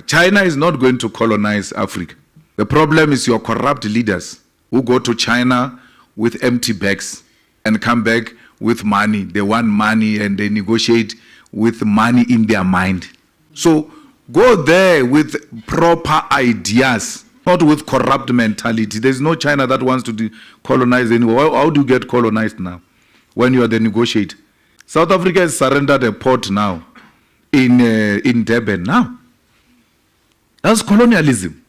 China is not going to colonize Africa. The problem is your corrupt leaders who go to China with empty bags and come back with money. They want money and they negotiate with money in their mind. So go there with proper ideas, not with corrupt mentality. There's no China that wants to colonize anyone. How do you get colonized now when you are the negotiator? South Africa has surrendered a port now in Durban now. That's colonialism,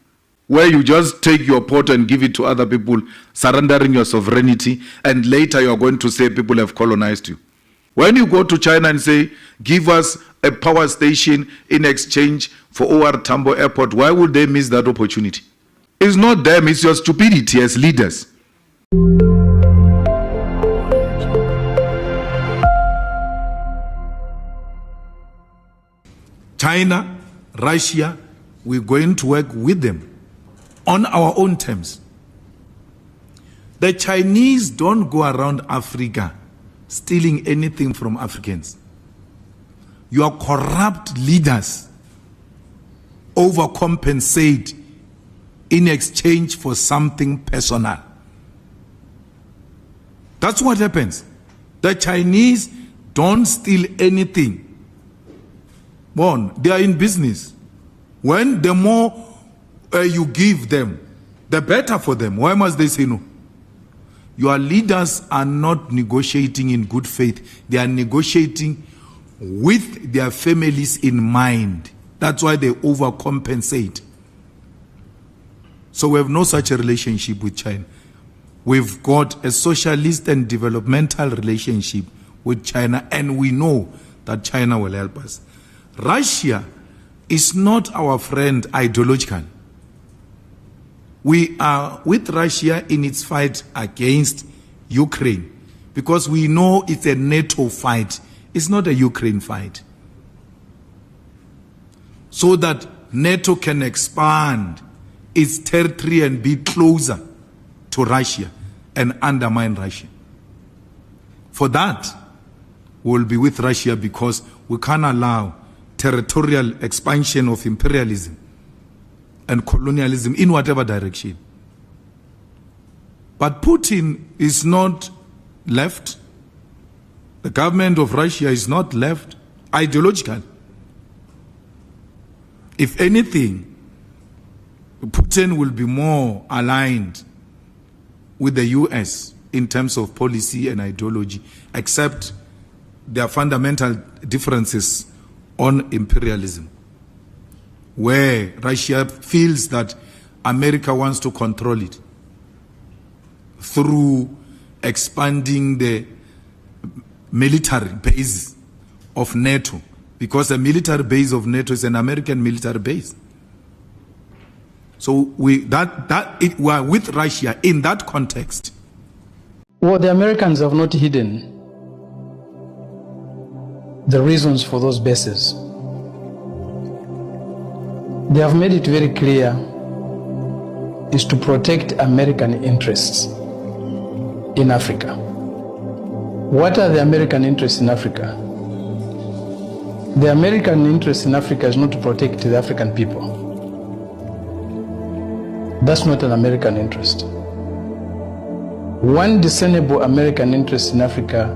where you just take your port and give it to other people, surrendering your sovereignty, and later you're going to say people have colonized you. When you go to China and say, give us a power station in exchange for OR Tambo Airport, why would they miss that opportunity? It's not them, it's your stupidity as leaders. China, Russia, we're going to work with them on our own terms. The Chinese don't go around Africa stealing anything from Africans. Your corrupt leaders overcompensate in exchange for something personal. That's what happens. The Chinese don't steal anything. One, they are in business. When the more you give them, the better for them. Why must they say no? Your leaders are not negotiating in good faith. They are negotiating with their families in mind. That's why they overcompensate. So we have no such a relationship with China. We've got a socialist and developmental relationship with China, and we know that China will help us. Russia is not our friend ideologically. We are with Russia in its fight against Ukraine because we know it's a NATO fight. It's not a Ukraine fight. So that NATO can expand its territory and be closer to Russia and undermine Russia. For that, we'll be with Russia because we can't allow territorial expansion of imperialism and colonialism in whatever direction. But Putin is not left. The government of Russia is not left ideological. If anything, Putin will be more aligned with the US in terms of policy and ideology, except there are fundamental differences on imperialism, where Russia feels that America wants to control it through expanding the military base of NATO, because the military base of NATO is an American military base. So we are with Russia in that context. Well, the Americans have not hidden the reasons for those bases. They have made it very clear is to protect American interests in Africa. What are the American interests in Africa? The American interest in Africa is not to protect the African people. That's not an American interest. One discernible American interest in Africa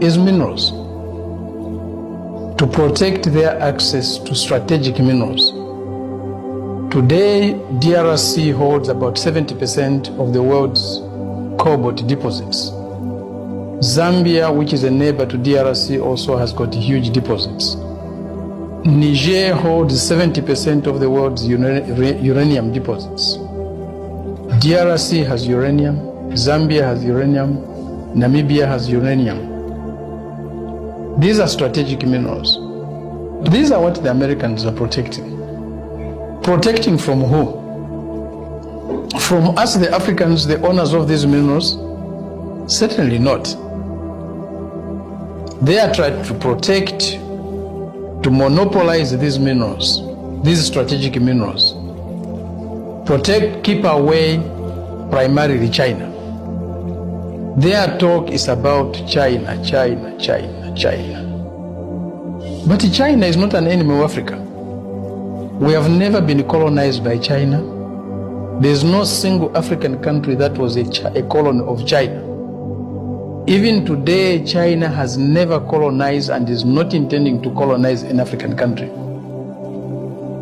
is minerals. To protect their access to strategic minerals. Today, DRC holds about 70% of the world's cobalt deposits. Zambia, which is a neighbor to DRC, also has got huge deposits. Niger holds 70% of the world's uranium deposits. DRC has uranium, Zambia has uranium, Namibia has uranium. These are strategic minerals. These are what the Americans are protecting. Protecting from who? From us, the Africans, the owners of these minerals? Certainly not. They are trying to protect, to monopolize these minerals, these strategic minerals. Protect, keep away primarily China. Their talk is about China, China, China, China. But China is not an enemy of Africa. We have never been colonized by China. There's no single African country that was a colony of China. Even today, China has never colonized and is not intending to colonize an African country.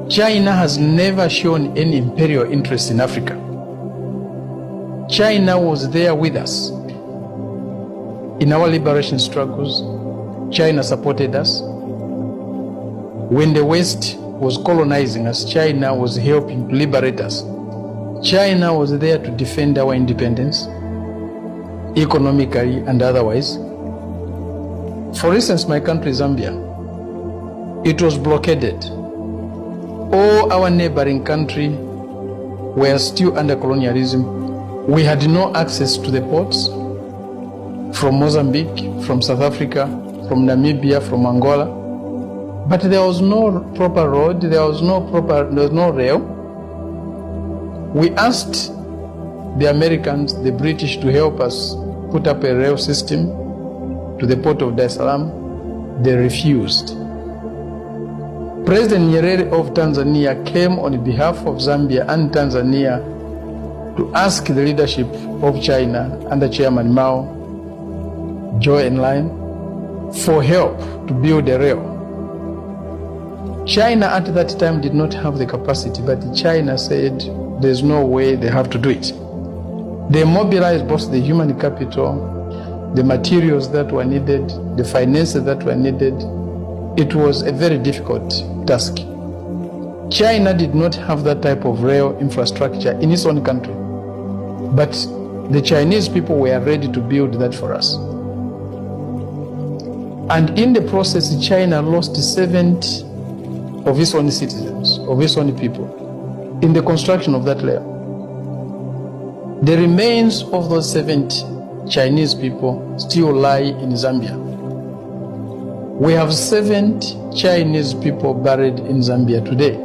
China has never shown any imperial interest in Africa. China was there with us. In our liberation struggles, China supported us. When the West was colonizing us, China was helping to liberate us. China was there to defend our independence, economically and otherwise. For instance, my country, Zambia, it was blockaded. All our neighboring countries were still under colonialism. We had no access to the ports from Mozambique, from South Africa, from Namibia, from Angola. But there was no proper road, there was no rail. We asked the Americans, the British, to help us put up a rail system to the port of Dar es Salaam. They refused. President Nyerere of Tanzania came on behalf of Zambia and Tanzania to ask the leadership of China under Chairman Mao, Zhou Enlai, for help to build a rail. China at that time did not have the capacity, but China said there's no way, they have to do it. They mobilized both the human capital, the materials that were needed, the finances that were needed. It was a very difficult task. China did not have that type of rail infrastructure in its own country, but the Chinese people were ready to build that for us. And in the process, China lost 70 of its own citizens, of its own people, in the construction of that rail. The remains of those 70 Chinese people still lie in Zambia. We have 70 Chinese people buried in Zambia today.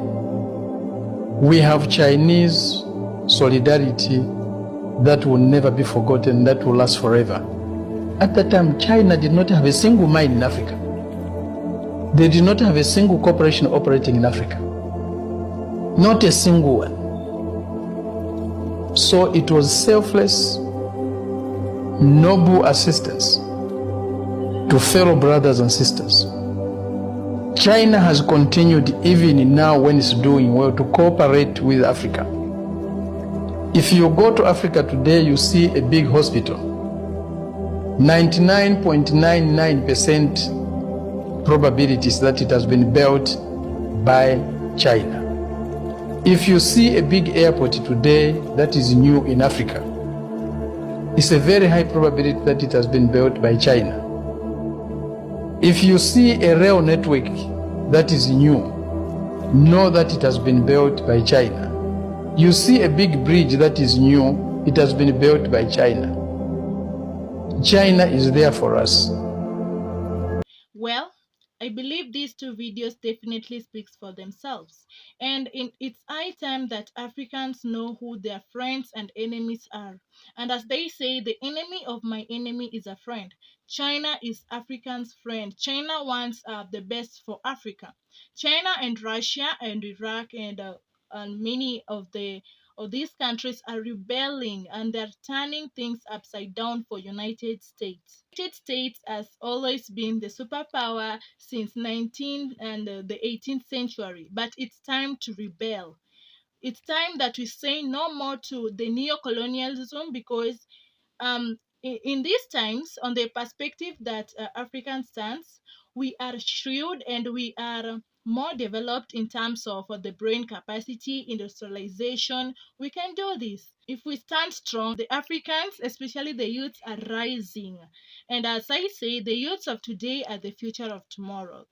We have Chinese solidarity that will never be forgotten, that will last forever. At that time, China did not have a single mine in Africa. They did not have a single corporation operating in Africa. Not a single one. So it was selfless, noble assistance to fellow brothers and sisters. China has continued even now when it's doing well to cooperate with Africa. If you go to Africa today, you see a big hospital. 99.99% probabilities that it has been built by China. If you see a big airport today that is new in Africa, it's a very high probability that it has been built by China. If you see a rail network that is new, know that it has been built by China. You see a big bridge that is new, it has been built by China. China is there for us. Well, I believe these two videos definitely speaks for themselves, and it's high time that Africans know who their friends and enemies are. And as they say, the enemy of my enemy is a friend. China is African's friend. China wants the best for Africa. China and Russia and Iraq and many of these countries are rebelling, and they're turning things upside down for United States. United States has always been the superpower since 19th and the 18th century, but it's time to rebel. It's time that we say no more to the neo-colonialism, because in these times, on the perspective that African stands, we are shrewd and we are more developed in terms of the brain capacity, industrialization. We can do this. If we stand strong, the Africans, especially the youths, are rising. And as I say, the youths of today are the future of tomorrow.